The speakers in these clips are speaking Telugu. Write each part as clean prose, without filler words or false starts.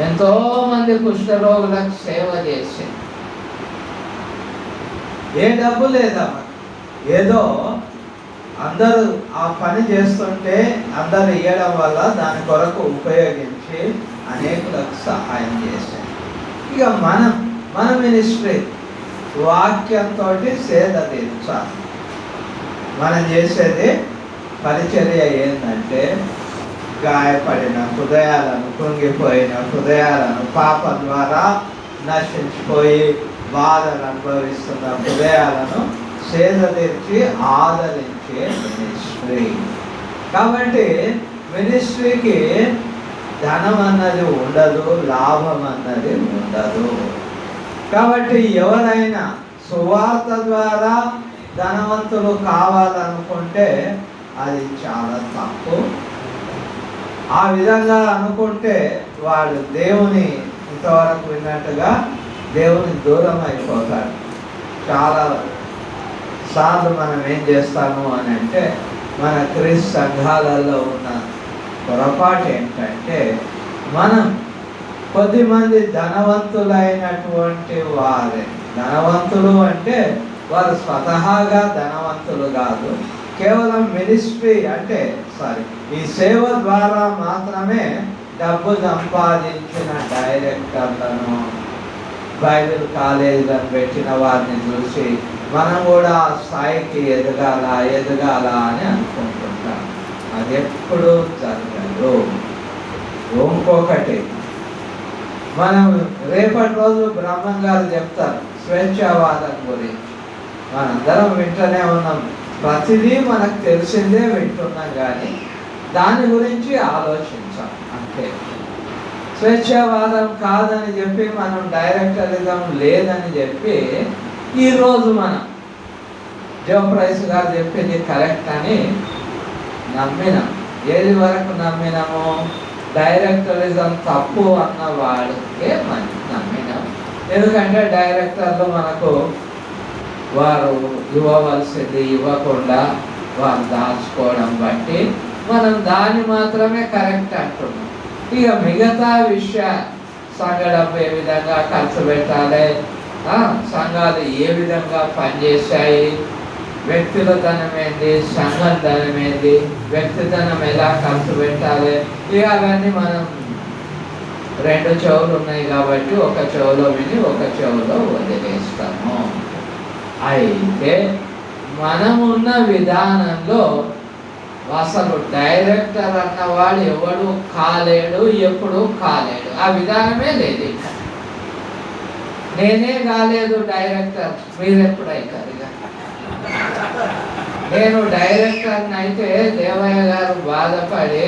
ఎంతోమంది కుష్ఠరోగులకు సేవ చేసి ఏ డబ్బు లేదమ్మా, ఏదో అందరూ ఆ పని చేస్తుంటే అందరు ఇవ్వడం వల్ల దాని కొరకు ఉపయోగించి అనేకులకు సహాయం చేశారు. ఇక మన మినిస్ట్రీ వాక్యంతో సేద తీర్చాలి. మనం చేసేది పరిచర్య ఏంటంటే గాయపడిన హృదయాలను, కృంగిపోయిన హృదయాలను, పాపం ద్వారా నశించిపోయి బాధను అనుభవిస్తున్న హృదయాలను సేద తీర్చి ఆదరించే మినిస్ట్రీ. కాబట్టి మినిస్ట్రీకి ధనం అన్నది ఉండదు, లాభం అన్నది ఉండదు. కాబట్టి ఎవరైనా సువార్త ద్వారా ధనవంతులు కావాలనుకుంటే అది చాలా తప్పు. ఆ విధంగా అనుకుంటే వాడు దేవుని ఇంతవరకు విన్నట్టుగా దేవుని దూరం అయిపోతాడు. చాలా సార్లు మనం ఏం చేస్తాము అని అంటే, మన క్రీస్తు సంఘాలలో ఉన్న పొరపాటు ఏంటంటే, మనం కొద్దిమంది ధనవంతులైనటువంటి వారే, ధనవంతులు అంటే వారు స్వతహాగా ధనవంతులు కాదు, కేవలం మినిస్ట్రీ అంటే ఈ సేవ ద్వారా మాత్రమే డబ్బు సంపాదించిన డైరెక్టర్లను, బైబిల్ కాలేజీలను పెట్టిన వారిని చూసి మనం కూడా ఆ స్థాయికి ఎదగాల అని అనుకుంటుంటాం. అది ఎప్పుడూ జరగదు. ఇంకొకటి, మనం రేపటి రోజు బ్రహ్మం గారు చెప్తారు స్వేచ్ఛావాదం గురించి. మనందరం వింటూనే ఉన్నాం, ప్రతిదీ మనకు తెలిసిందే వింటున్నాం, కానీ దాని గురించి ఆలోచించాం అంతే. స్వేచ్ఛావాదం కాదని చెప్పి, మనం డైరెక్టరిజం లేదని చెప్పి ఈరోజు మనం జోప్రైస్ గారు చెప్పింది కరెక్ట్ అని నమ్మినాం. ఏది వరకు నమ్మినాము? డైరెక్టరిజం తప్పు అన్న వాడికే మనం నమ్మినాం. ఎందుకంటే డైరెక్టర్లు మనకు వారు ఇవ్వవలసింది ఇవ్వకుండా వారు దాచుకోవడం బట్టి మనం దాన్ని మాత్రమే కరెక్ట్ అంటున్నాం. ఇక మిగతా సంఘ డబ్బు ఏ విధంగా ఖర్చు పెట్టాలి, సంఘాలు ఏ విధంగా పనిచేశాయి, వ్యక్తుల ధనం ఏంటి, సంఘం ధనం ఏంటి, వ్యక్తి ధనం ఎలా ఖర్చు పెట్టాలి, ఇక అవన్నీ మనం రెండు చెవులు ఉన్నాయి కాబట్టి ఒక చెవులో విని ఒక చెవులో వదిలేస్తాము. అయితే మనమున్న విధానంలో అసలు డైరెక్టర్ అన్నవాడు ఎవడు కాలేడు, ఎప్పుడు కాలేడు. ఆ విధానమే లేదు. ఇక నేనే కాలేదు డైరెక్టర్, మీరెప్పుడైతారు? ఇక నేను డైరెక్టర్ని అయితే దేవయ్య గారు బాధపడి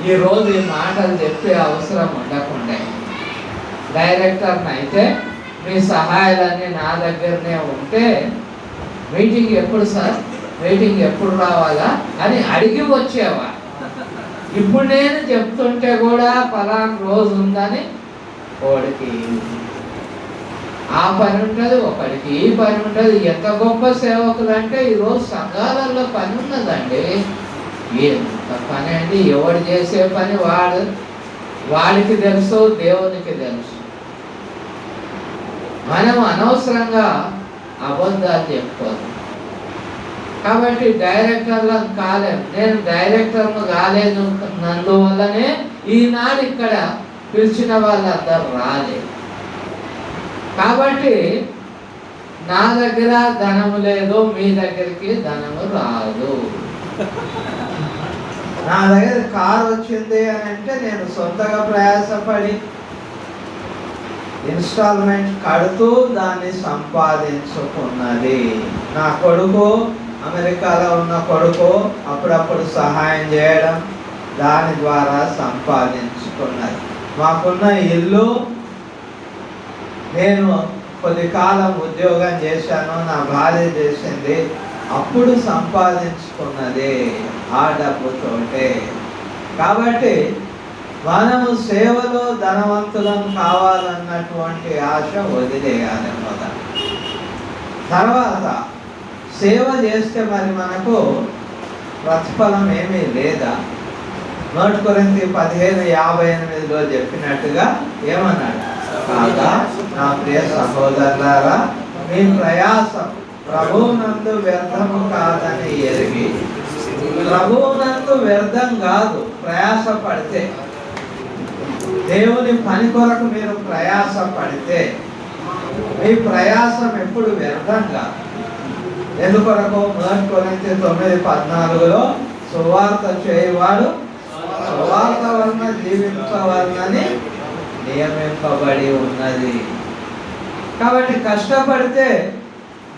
ఈరోజు ఈ మాటలు చెప్పే అవసరం ఉండకుండా, డైరెక్టర్ని అయితే మీ సహాయాలన్నీ నా దగ్గరనే ఉంటే మీటింగ్ ఎప్పుడు సార్, మీటింగ్ ఎప్పుడు రావాలా అని అడిగి వచ్చేవా. ఇప్పుడు నేను చెప్తుంటే కూడా పలానా రోజు ఉందని ఒకడికి ఆ పని ఉంటుంది, ఒకడికి ఈ పని ఉంటుంది. ఎంత గొప్ప సేవకులు అంటే ఈరోజు సంఘాలలో పని ఉన్నదండి. ఎంత పని అండి! ఎవడు చేసే పని వాడికి తెలుసు, దేవునికి తెలుసు. మనం అనవసరంగా అబద్ధాలు చెప్పుకోదు. కాబట్టి డైరెక్టర్లను కాలేము. నేను డైరెక్టర్ను కాలేదు నందువల్లనే ఈనాడు ఇక్కడ పిలిచిన వాళ్ళందరూ రాలేదు. కాబట్టి నా దగ్గర ధనము లేదు, మీ దగ్గరికి ధనము రాదు. నా దగ్గర కారు వచ్చింది అని అంటే నేను సొంతగా ప్రయాసపడి ఇన్స్టాల్మెంట్ కడుతూ దాన్ని సంపాదించుకున్నది. నా కొడుకు, అమెరికాలో ఉన్న కొడుకు అప్పుడప్పుడు సహాయం చేయడం, దాని ద్వారా సంపాదించుకున్నది. మాకున్న ఇల్లు నేను కొద్ది కాలం ఉద్యోగం చేశాను, నా భార్య చేసింది, అప్పుడు సంపాదించుకున్నది ఆ డబ్బుతోటే. కాబట్టి మనము సేవలో ధనవంతులను కావాలన్నటువంటి ఆశ వదిలేయాలి మొదట. తర్వాత సేవ చేస్తే మరి మనకు ప్రతిఫలం ఏమీ లేదా? 1 కొరింథీ 15:58 చెప్పినట్టుగా ఏమన్నాడు? కాగా నా ప్రియ సహోదరులారా, మీ ప్రయాసం ప్రభువునందు వ్యర్థము కాదని ఎరిగి, ప్రభువునందు వ్యర్థం కాదు, ప్రయాస పడితే, దేవుని పని కొరకు మీరు ప్రయాస పడితే మీ ప్రయాసం ఎప్పుడు వ్యర్థం కాదు. ఎందుకొరకు? 1 కొరింథీ 9:14 సువార్త చేయవాడు సువార్త వలన జీవించవాలని నియమింపబడి ఉన్నది. కాబట్టి కష్టపడితే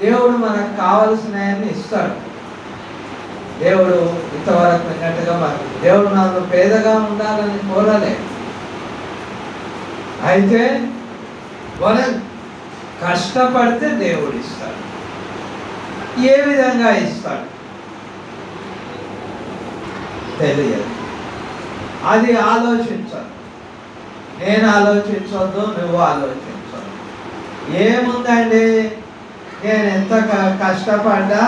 దేవుడు మనకు కావలసినవన్నీ ఇస్తాడు. దేవుడు ఇంతవరకు విన్నట్టుగా దేవుడు నాకు పేదగా ఉండాలని కోరలే. అయితే మనం కష్టపడితే దేవుడు ఇస్తాడు. ఏ విధంగా ఇస్తాడు తెలియదు. అది ఆలోచించదు. నేను ఆలోచించొద్దు, నువ్వు ఆలోచించొద్దు. ఏముందండి, నేను ఎంత కష్టపడ్డా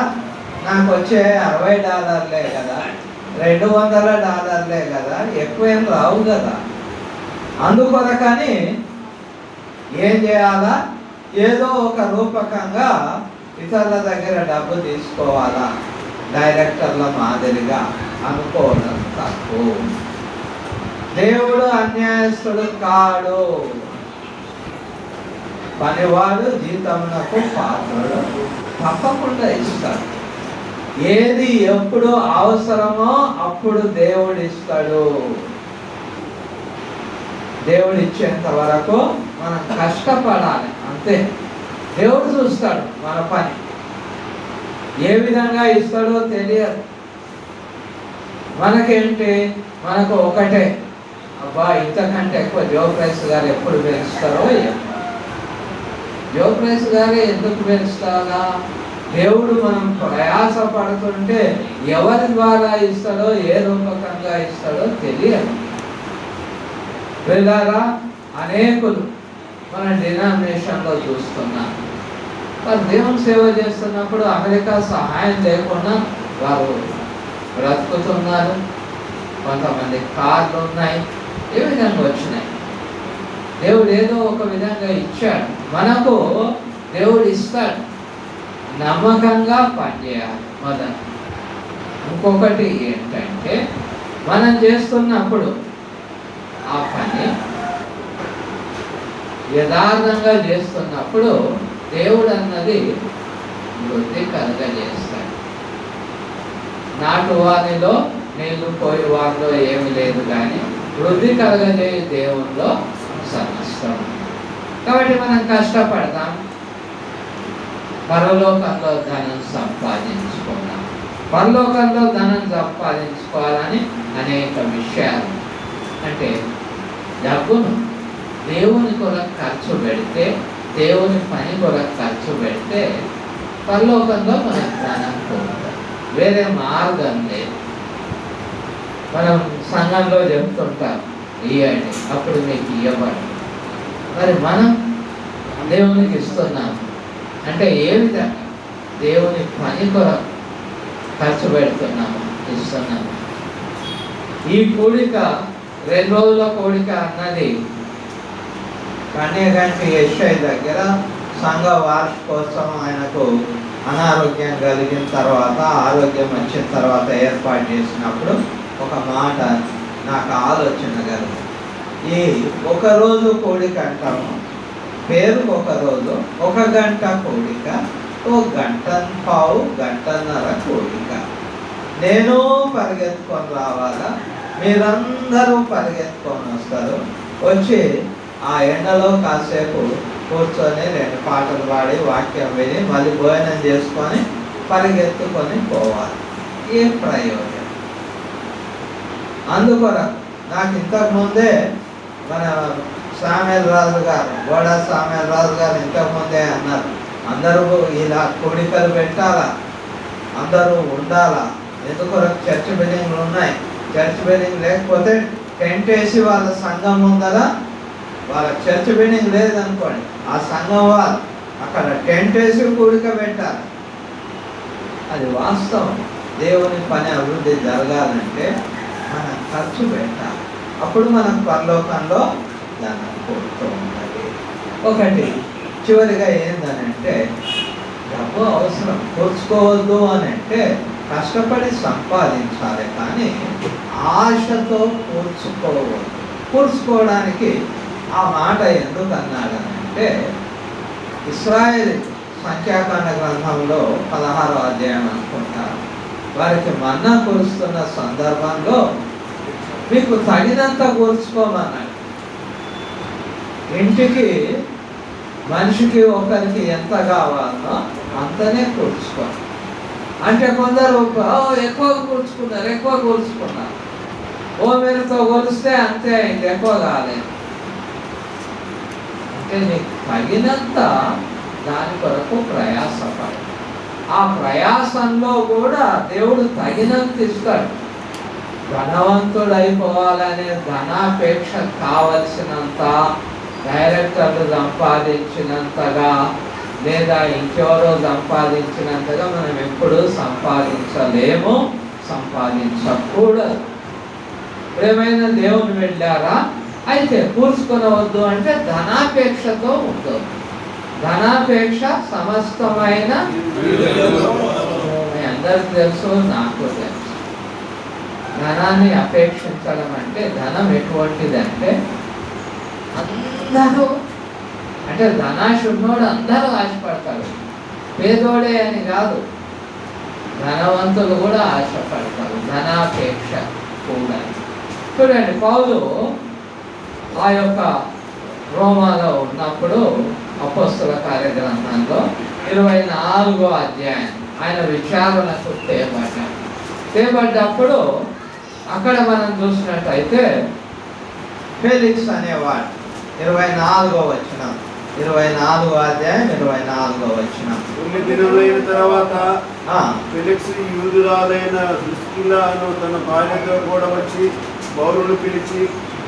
నాకు వచ్చే $60 కదా, $200 కదా, ఎక్కువేం రావు కదా. అందుకొరకని ఏం చేయాలా? ఏదో ఒక రూపకంగా ఇతరుల దగ్గర డబ్బు తీసుకోవాలా, డైరెక్టర్ల మాదిరిగా అనుకోవడం తప్పు. దేవుడు అన్యాయస్తుడు కాడు. పనివాడు జీతమునకు పాత్రుడు, తప్పకుండా ఇస్తాడు. ఏది ఎప్పుడు అవసరమో అప్పుడు దేవుడు ఇస్తాడు. దేవుడు ఇచ్చేంత వరకు మనం కష్టపడాలి, అంతే. దేవుడు చూస్తాడు మన పని. ఏ విధంగా ఇస్తాడో తెలియదు. మనకేంటి, మనకు ఒకటే, అబ్బా ఇంతకంటే ఎక్కువ జోప్రైస్ గారు ఎప్పుడు పెంచుతారో. జోప్రైస్ గారే ఎందుకు పెంచుతారా? దేవుడు మనం ప్రయాస పడుతుంటే ఎవరి ద్వారా ఇస్తాడో, ఏ రూపకంగా ఇస్తాడో తెలియదు. వెళ్ళారా? అనేకులు మన డినామినేషన్లో చూస్తున్నాం. వారు దేవుని సేవ చేస్తున్నప్పుడు అమెరికా సహాయం లేకుండా వారు బ్రతుకుతున్నారు. కొంతమంది కార్లు ఉన్నాయి. ఏ విధంగా వచ్చినాయి? దేవుడు ఏదో ఒక విధంగా ఇచ్చాడు. మనకు దేవుడు ఇస్తాడు. నమ్మకంగా పనిచేయాలి మొదట. ఇంకొకటి ఏంటంటే, మనం చేస్తున్నప్పుడు ఆ పని యథార్థంగా చేస్తున్నప్పుడు దేవుడు అన్నది వృద్ధి కలుగజేస్తాడు. నాటు వారిలో నీళ్లు పోయి వారిలో ఏమి లేదు, కానీ వృద్ధి కలుగజేయ దేవునిలో సమస్తం. కాబట్టి మనం కష్టపడతాం, పరలోకంలో ధనం సంపాదించుకున్నాం. పరలోకంలో ధనం సంపాదించుకోవాలని అనేక విషయాలు, అంటే డబ్బును దేవుని కొరకు ఖర్చు పెడితే, దేవుని పని కొరకు ఖర్చు పెడితే పరలోకంలో మనకు ధనం పొందుతాం. వేరే మార్గం లేదు. మనం సంఘంలో చెప్తుంటాం, ఇవ్వండి అప్పుడు మీకు ఇవ్వబడి. మరి మనం దేవునికి ఇస్తున్నాం అంటే ఏ విధంగా? దేవుని పని కొరకు ఖర్చు పెడుతున్నాము, ఇస్తున్నాము. ఈ కూడిక 2 రోజుల కూడిక అన్నది కన్యగంటి యెషై దగ్గర సంఘ వార్షికోత్సవం ఆయనకు అనారోగ్యం కలిగిన తర్వాత, ఆరోగ్యం వచ్చిన తర్వాత ఏర్పాటు చేసినప్పుడు ఒక మాట నాకు ఆలోచన కలిగింది. ఈ ఒకరోజు కూడిక అంటాము, పేరుకు ఒక రోజు, 1 గంట కూడిక, 1.5 గంటన్నర కూడిక. నేను పరిగెత్తుకొని రావాలా, మీరందరూ పరిగెత్తుకొని వస్తారు. వచ్చి ఆ ఎండలో కాసేపు కూర్చొని 2 పాటలు పాడి వాక్యం విని మళ్ళీ భోజనం చేసుకొని పరిగెత్తుకొని పోవాలి. ఏ ప్రయోజనం? అందుకొరకు నాకు ఇంతకుముందే మన సామేల్ రాజు గారు, గోడా సామేల్ రాజు గారు ఇంతకుముందే అన్నారు, అందరూ ఇలా కూడికలు పెట్టాలా, అందరూ ఉండాలా. ఎందుకొరకు చర్చ్ బిల్డింగ్లు ఉన్నాయి. చర్చ్ బిల్డింగ్ లేకపోతే టెంట్ వేసి వాళ్ళ సంఘం ఉందలా, వాళ్ళ చర్చ్ బిల్డింగ్ లేదనుకోండి, ఆ సంఘం వాళ్ళు అక్కడ టెంట్ వేసి కూడిక పెట్టాలి. అది వాస్తవం. దేవుని పని అభివృద్ధి జరగాలంటే మనం ఖర్చు పెట్టాలి. అప్పుడు మనం పరలోకంలో ధనం కూడుతూ ఉన్నది. ఒకటి చివరిగా ఏంటనంటే డబ్బు అవసరం, కూర్చుకోవద్దు అని అంటే కష్టపడి సంపాదించాలి, కానీ ఆశతో కూర్చుకోవద్దు. కూర్చుకోవడానికి ఆ మాట ఎందుకు అన్నాడనంటే ఇశ్రాయేల్ సంఖ్యాకాండ గ్రంథంలో 16వ అధ్యాయం అనుకుంటారు, వారికి మన్నా కురుస్తున్న సందర్భంలో మీకు తగినంత కూర్చుకోమన్నాడు. ఇంటికి మనిషికి ఒకరికి ఎంత కావాలనో అంతనే కూర్చుకోవాలి. అంటే కొందరు ఎక్కువ కూర్చుకున్నారు, ఓ మీరుతో కొలిస్తే అంతే అయింది, ఎక్కువ కాలేదు. అంటే నీకు తగినంత దాని కొరకు ప్రయాసపడు. ఆ ప్రయాసంలో కూడా దేవుడు తగినంత ఇస్తాడు. ధనవంతుడైపోవాలనే ధనాపేక్ష కావలసినంత డైరెక్టర్లు సంపాదించినంతగా లేదా ఇంకెవరో సంపాదించినంతగా మనం ఎప్పుడూ సంపాదించలేము, సంపాదించకూడదు. ప్రేమైన దేవుని వెళ్ళారా అయితే కూర్చుకొనవద్దు అంటే ధనాపేక్షతో ఉంటుంది. ధనాపేక్ష సమస్తమైన మీ అందరికి తెలుసు, నాకు తెలుసు. ధనాన్ని అపేక్షించడం అంటే ధనం ఎటువంటిది అంటే అందరూ అంటే ధనాశ ఉన్నోడు అందరూ ఆశపడతారు, పేదోడే అని కాదు, ధనవంతులు కూడా ఆశపడతారు. ధనాపేక్ష కూడా. చూడండి, పౌలు ఆ యొక్క రోమాలో ఉన్నప్పుడు అపోస్తల కార్యగ్రంథంలో 24వ అధ్యాయం ఆయన విచారణకు తేబడ్డప్పుడు అక్కడ మనం చూసినట్టయితే ఫెలిక్స్ అనేవాడు 24వ వచనం, 24వ అధ్యాయం 24వ వచనం. 9 దినములైన తర్వాత ఫెలిక్స్ యూదురాలైన దుస్కిలాను తన భార్యతో కూడా వచ్చి పౌలును పిలిచి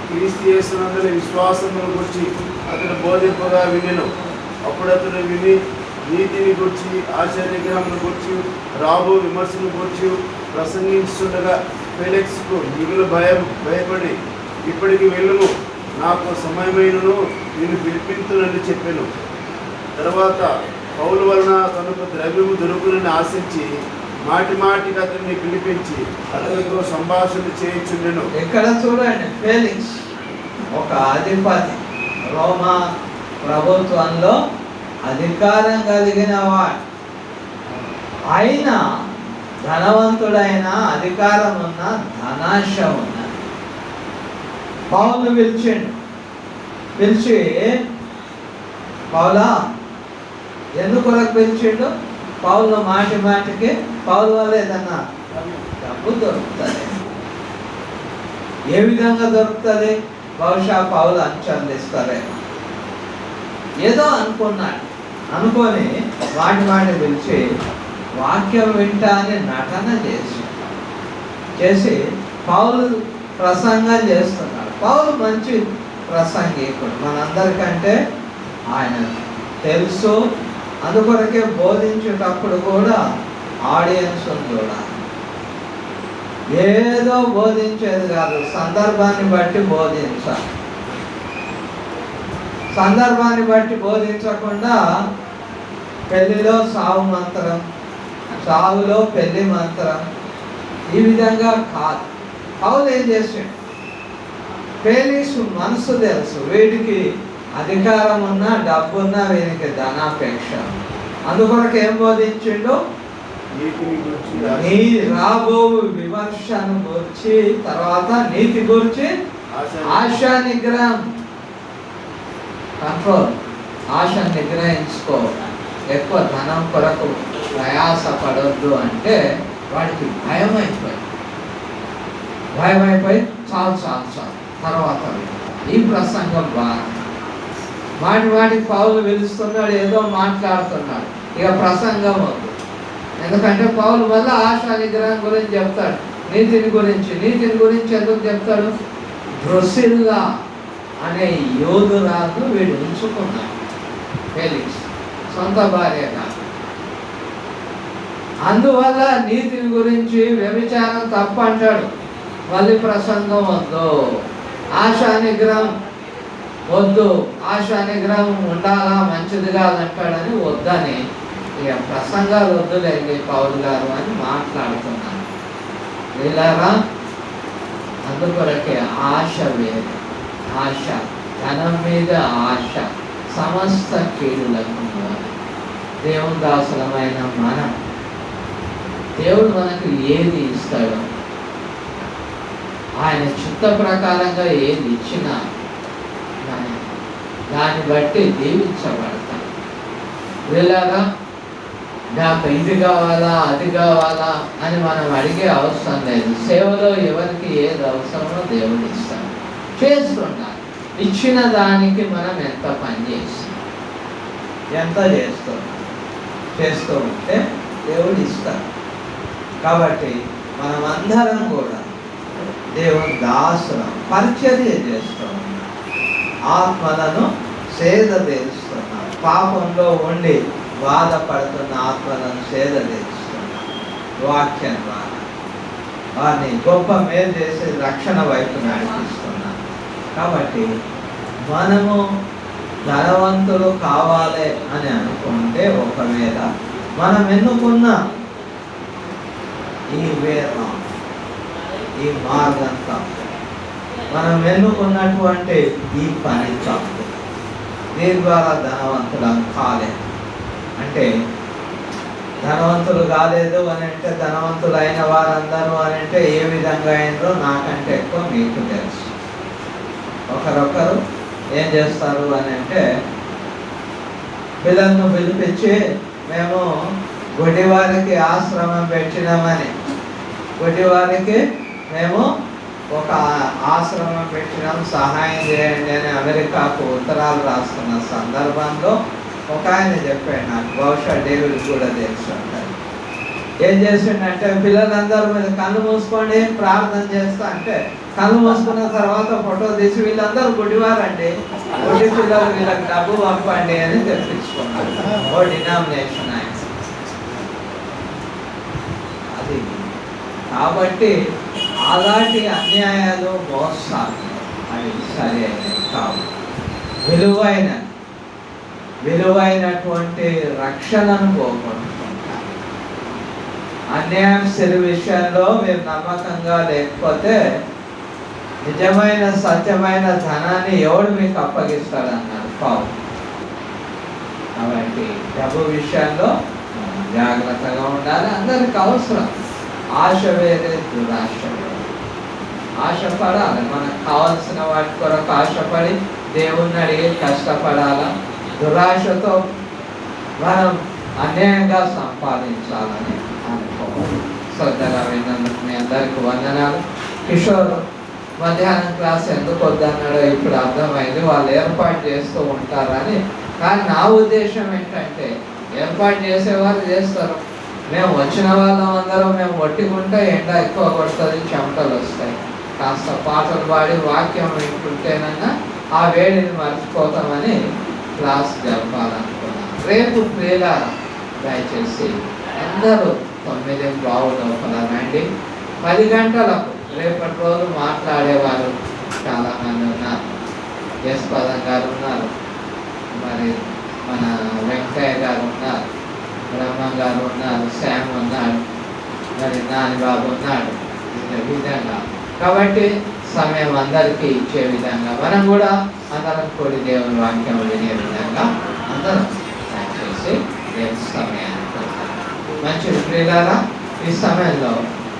క్రీస్తు యేసునందున విశ్వాసమును గురించి అతడు బోధింపగా వినెను. అప్పుడు అతడు విని నీతిని గురించి, ఆశ్చర్యగ్రహమును గురించి, రాబో విమర్శను గురించి ప్రసంగించుండగా ఫెలిక్స్కు మిగులు భయపడి ఇప్పటికి వెళ్ళుము, నాకు సమయమైనను నేను పిలిపించునని చెప్పాను. తర్వాత పౌలు వలన తనకు ద్రవ్యము దొరుకునని ఆశించి మాటికి అతన్ని పిలిపించి అతనితో సంభాషణ చేయించుండెను. ఇక్కడ చూడండి, ఫెలిక్స్ ఒక అధిపతి, రోమా ప్రభుత్వంలో అధికారం కలిగిన వాడు. అయినా ధనవంతుడైన, అధికారం ఉన్న, ధనాశ ఉన్న పౌలు పిలిచి పౌలా ఎందుకు పిలిచిండు? పౌలు మాటికి పౌలు వల్ల ఏదన్నా డబ్బు దొరుకుతుంది. ఏ విధంగా దొరుకుతుంది? బహుశా పౌలు అంచందిస్తారే ఏదో అనుకొని మాటి పిలిచి వాక్యం వింటాన్ని నటన చేసి పౌలు ప్రసంగం చేస్తున్నాడు. పౌలు మంచి ప్రసంగికుడు, మనందరికంటే ఆయన తెలుసు. అందుకొరకే బోధించేటప్పుడు కూడా ఆడియన్స్ చూడాలి. ఏదో బోధించేది కాదు, సందర్భాన్ని బట్టి బోధించాలి. సందర్భాన్ని బట్టి బోధించకుండా పెళ్లిలో సావు మంత్రం, సావులో పెళ్లి మంత్రం, ఈ విధంగా కాదు. పౌలు ఏం చేసాడు? ఫెలిక్స్ మనసు తెలుసు, వీడికి అధికారం ఉన్నా, డబ్బున్నా, వీరికి ధనాపేక్ష. అందుకొరకు ఏం బోధించిండు? నీ రాబో విమర్శను గురించి, తర్వాత నీతి గురించి, ఆశా నిగ్రహం, కంట్రోల్, ఆశ నిగ్రహించుకో, ఎక్కువ ధనం కొరకు ప్రయాసపడొద్దు అంటే వాడికి భయం అయిపోయి చాలు తర్వాత ఈ ప్రసంగం వాడికి పౌలు పిలుస్తున్నాడు, ఏదో మాట్లాడుతున్నాడు, ఇక ప్రసంగం వద్దు. ఎందుకంటే పౌలు వల్ల ఆశా నిగ్రహం గురించి చెప్తాడు, నీతిని గురించి ఎందుకు చెప్తాడు? డ్రొసిల్లా అనే యోధురాలు వీడు ఉంచుకున్నాడు, ఫెలిక్స్ సొంత భార్య కాదు. అందువల్ల నీతిని గురించి, వ్యభిచారం తప్పు అంటాడు, మళ్ళీ ప్రసంగం వద్దు, ఆశా నిగ్రహం వద్దు, ఆశా నిగ్రహం ఉండాలా మంచిది కాదంటాడని వద్దని ఇక ప్రసంగాలు వద్దులేండి పౌలు గారు అని మాట్లాడుతున్నాను. వీళ్ళారా అందుకొరకే ఆశ వేరు. ఆశ, ధనం మీద ఆశ సమస్త కీడులకు మూలం. దేవుని దాసులమైన మనం దేవుడు మనకు ఏది ఇస్తాడో, ఆయన చిత్త ప్రకారంగా ఏది ఇచ్చినా దాన్ని బట్టి దీవించబడతాం. వీళ్ళగా నాకు ఇది కావాలా అది కావాలా అని మనం అడిగే అవసరం లేదు. సేవలో ఎవరికి ఏది అవసరమో దేవుడు ఇస్తాడు, చేస్తున్నాం. ఇచ్చిన దానికి మనం ఎంత పని చేస్తున్నాం, ఎంత చేస్తూ ఉంటే దేవుడు ఇస్తాడు. కాబట్టి మనం అందరం కూడా దేవుని దాసులం, పరిచర్య చేస్తూ ఉన్నాం, ఆత్మలను సేద తీరుస్తున్నాం. పాపంలో ఉండి బాధపడుతున్న ఆత్మలను సేద తీరుస్తున్నాం. వాక్యం ద్వారా వారిని గొప్ప మేలు చేసి రక్షణ వైపు నడిపిస్తున్నాం. కాబట్టి మనము ధనవంతులు కావాలి అని అనుకుంటే, ఒకవేళ మనం ఎన్నుకున్న ఈ వేదం, ఈ మార్గం తప్పు, మనం ఎన్నుకున్నటువంటి ఈ పని తప్పు, దీని ద్వారా ధనవంతులం కాలేదు. అంటే ధనవంతులు కాలేదు అని అంటే, ధనవంతులు అయిన వారందరూ అని అంటే ఏ విధంగా అయినరో నాకంటే ఎక్కువ మీకు తెలుసు. ఒకరొకరు ఏం చేస్తారు అని అంటే, పిల్లలను పిలిపించి మేము గుడివారికి ఆశ్రమం పెట్టినామని, గుడివారికి మేము ఒక ఆశ్రమం పెట్టినాం, సహాయం చేయండి అని అమెరికాకు ఉత్తరాలు రాస్తున్న సందర్భంలో ఒక ఆయన చెప్పాడు నాకు, బహుశా డేవిడ్ కూడా తెలుసు అంటారు. ఏం చేసిండంటే, పిల్లలందరూ మీద కళ్ళు మూసుకోండి ప్రార్థన చేస్తా అంటే, కళ్ళు మూసుకున్న తర్వాత ఫోటో తీసి వీళ్ళందరూ గుడివారండి, గుడి పిల్లలు వీళ్ళకి డబ్బు పంపండి అని తెప్పించుకున్నారు. ఓ డినామినేషన్ ఆయన అది. కాబట్టి అలాంటి అన్యాయాలు, మోసాలు అవి సరి అయినవి కావు. విలువైనటువంటి రక్షణను పోగొట్టుకుంటారు. అన్యాయం సిరి విషయంలో మీరు నమ్మకంగా లేకపోతే నిజమైన సత్యమైన ధనాన్ని ఎవడు మీకు అప్పగిస్తాడు అన్నాడు పౌలు. కాబట్టి డబ్బు విషయంలో జాగ్రత్తగా ఉండాలి. అందరికి అవసరం. ఆశ వేరే, దురాశ వేరే. ఆశపడాలి, మనకు కావాల్సిన వాటి కొరకు ఆశపడి దేవుణ్ణి అడిగి కష్టపడాలా. దురాశతో మనం అన్యాయంగా సంపాదించాలని అనుకోవాలి. శ్రద్ధగా విన్నందుకు మీ అందరికీ వందనాలు. కిషోర్ మధ్యాహ్నం క్లాస్ ఎందుకు వద్దన్నాడో ఇప్పుడు అర్థమైంది. వాళ్ళు ఏర్పాటు చేస్తూ ఉంటారని. కానీ నా ఉద్దేశం ఏంటంటే, ఏర్పాటు చేసేవారు చేస్తారు. మేము వచ్చిన వాళ్ళం అందరం మేము ఒట్టుకుంటే ఎండ ఎక్కువ కొడుతుంది, చెమటలు వస్తాయి. కాస్త పాటలు పాడి వాక్యం వింటుంటేనన్నా ఆ వేడిని మర్చిపోతామని క్లాస్ జరపాలనుకున్నాను. రేపు ప్రియుల దయచేసి అందరూ 9:15 లోపల రండి. 10 గంటలకు రేపటి రోజు మాట్లాడేవారు చాలామంది ఉన్నారు. యశ్పదం గారు ఉన్నారు, మరి మన వెంకయ్య గారు ఉన్నారు, బ్రహ్మం గారు ఉన్నారు, శ్యామ్ ఉన్నాడు, మరి నానిబాబు ఉన్నాడు. ఈ విధంగా కాబట్టి సమయం అందరికీ ఇచ్చే విధంగా మనం కూడా అందరం కూడి దేవుని వాక్యం వినే విధంగా అందరం దయచేసి దేవుని సమయాన్ని మంచి ప్రియులారా. ఈ సమయంలో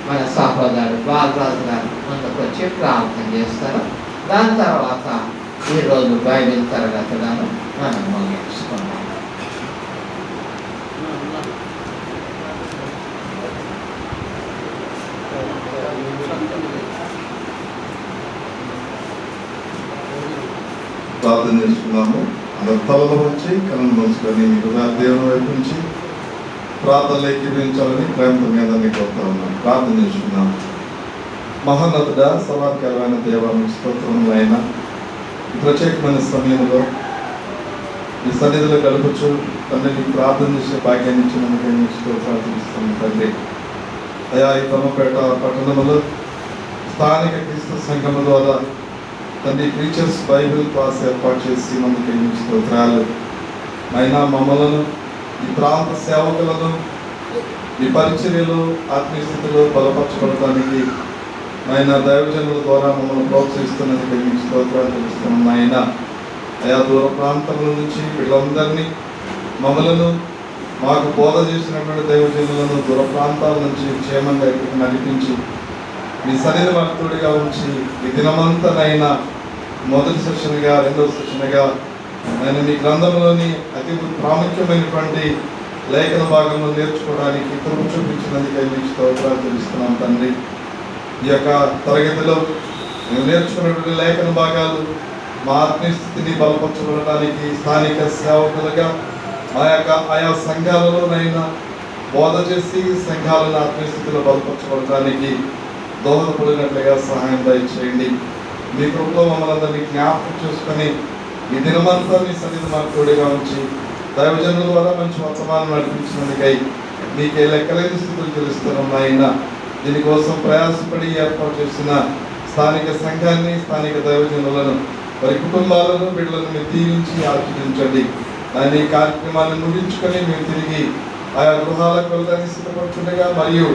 మన సహోదరుడు బాలరాజు గారు ముందుకు వచ్చి ప్రార్థన చేస్తారు. దాని తర్వాత ఈరోజు బైబిల్ తరగతులను మనం ముగించుకున్నాం. ప్రార్థన చేసుకున్నాము. అందరు తలలో వచ్చి కళ్ళు మూసుకొని మీరు దేవుని వైపు నుంచి ప్రార్థనలు ఎక్కిరించాలని ప్రేమతో మీ అందరినీ కోరుతా ఉన్నాం. ప్రార్థన చేసుకున్నాము. మహోన్నతుడ, సమాధికరమైన దేవానికి స్తోత్రములు అయిన ప్రత్యేకమైన సమయంలో ఈ సన్నిధిలో గడపచ్చు తండ్రి, ప్రార్థన చేసే భాగ్యాన్ని ఇచ్చినందుకు మీకు స్తోత్రాలు చూపిస్తాము తండ్రి. అయా ఈ తమపేట పట్టణంలో స్థానిక క్రీస్తు సంఘం ద్వారా తండ్రి ప్రీచర్స్ బైబిల్ క్లాస్ ఏర్పాటు చేసి మనకి స్తోత్రాలు. అయినా మమ్మలను ఈ ప్రాంత సేవకులను ఈ పరిచర్యలు ఆత్మీయ స్థితిలో బలపరచబడటానికి ఆయన దైవజనుల ద్వారా మమ్మల్ని ప్రోత్సహిస్తున్నందుకు మీకు స్తోత్రాలు తెలుస్తున్నాం. ఆయన ఆయా దూర ప్రాంతముల నుంచి వీళ్ళందరినీ మమ్మలను మాకు బోధ చేసినటువంటి దైవజనులను దూర ప్రాంతాల నుంచి క్షేమంగా ఇక్కడికి నడిపించి మీ సన్నిధి భక్తుడిగా ఉంచి ఈ దినమంతనైనా మొదటి సెషన్గా రెండవ సెషన్గా నేను మీ గ్రంథంలోని అతి ప్రాముఖ్యమైనటువంటి లేఖన భాగంలో నేర్చుకోవడానికి కృప చూపించినందుకే మీకు స్తోత్రాలు తెలుస్తున్నాం తండ్రి. ఈ యొక్క తరగతిలో మేము నేర్చుకున్నటువంటి లేఖన భాగాలు మా ఆత్మీయ స్థితిని బలపరచబడటానికి స్థానిక సేవకులుగా ఆయా సంఘాలలోనైనా బోధ చేసి సంఘాలను ఆత్మీయ స్థితిలో బలపరచబడటానికి దోహదపడినట్లుగా సహాయం దయచేయండి. మీ కృపలో మమ్మల్ని అందరినీ జ్ఞాపకం చేసుకొని ఈ దినమంతా మీ సన్నిధి మాకు తోడుగా ఉంచి దైవజనుల ద్వారా మంచి వర్తమానం నడిపించినందుకై మీకే లెక్కలేని స్థితులు తెలుస్తున్నాం ఆయన. దీనికోసం ప్రయాసపడి ఏర్పాటు చేసిన స్థానిక సంఘాన్ని స్థానిక దైవజనులను వారి కుటుంబాలను బిడ్డలను మీరు దీవించి ఆశీర్వదించండి. ఆయన ఈ కార్యక్రమాన్ని ముగించుకొని మేము తిరిగి ఆయా గృహాలకు వెళ్ళడానికి సిద్ధపడుతుండగా మరియు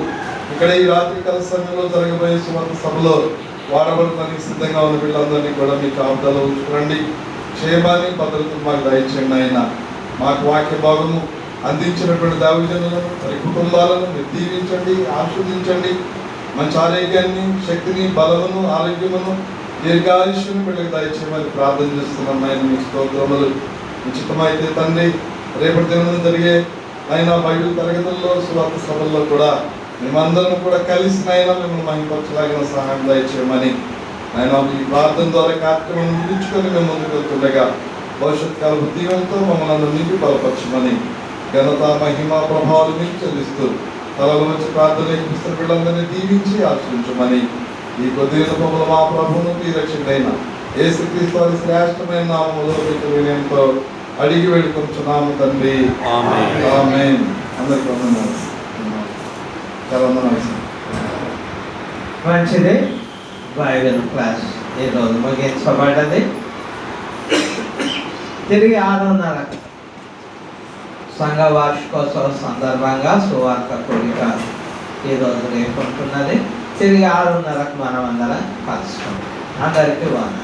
ఇక్కడ ఈ రాత్రి కాల సమయంలో జరగబోయే సువార్త సభలో వాడబడటానికి సిద్ధంగా ఉన్న వీళ్ళందరినీ కూడా మీ కాపుదలో ఉంచుకోండి. క్షేమాన్ని భద్రతను మాకు దయచేయండి ఆయన. మాకు వాక్య భాగము అందించినటువంటి దైవజనులను వారి కుటుంబాలను మీరు దీవించండి, ఆశీర్వదించండి. మంచి ఆరోగ్యాన్ని, శక్తిని, బలమును, ఆరోగ్యమును, దీర్ఘాయుష్యుని వీళ్ళకి దయచేయమని ప్రార్థన చేస్తున్నాం ఆయన. మీ స్తోత్రములు ఉచితమైతే తండ్రి రేపటి దినం జరిగే ఆయన బైబిల్ తరగతుల్లో సువార్త సభల్లో కూడా మేమందరం కూడా కలిసి ఆయన మిమ్మల్ని మహిమపరచలాగిన సహాయం దయచేయమని ఆయన ఈ ప్రార్థన ద్వారా కార్యక్రమం ముగించుకొని మేము ముందుకు వెళ్తుండగా భవిష్యత్ కాల దీవెనతో మమ్మల్ని అందరూ నింపి బలపరచమని ఘనత మహిమ ప్రభావాలు మీకు చెల్లిస్తూ తలలో వచ్చి ప్రార్థన ఇస్తున్న వీళ్ళందరినీ దీవించి ఆశ్రయించమని ఈ కొద్ది రూపంలో మా ప్రభువును మీ రక్షకుడైన యేసుక్రీస్తు వారి శ్రేష్టమైన నామములో మీకు వినయంతో అడిగి వేడుకొంచున్నాము తండ్రి. ఆమేన్. అందరికీ వందనాలు. చాలా వందనాలు. మంచిది. బైబిల్ క్లాస్ ఈరోజు ముగించబడ్డది. తిరిగి 6:30 సంఘ వార్షికోత్సవ సందర్భంగా సువార్త కూడిక ఈరోజు రేపు ఉంటున్నది. తిరిగి 6:30 మనం అందరం కలుసుకుంటాం. అందరికీ వందనాలు.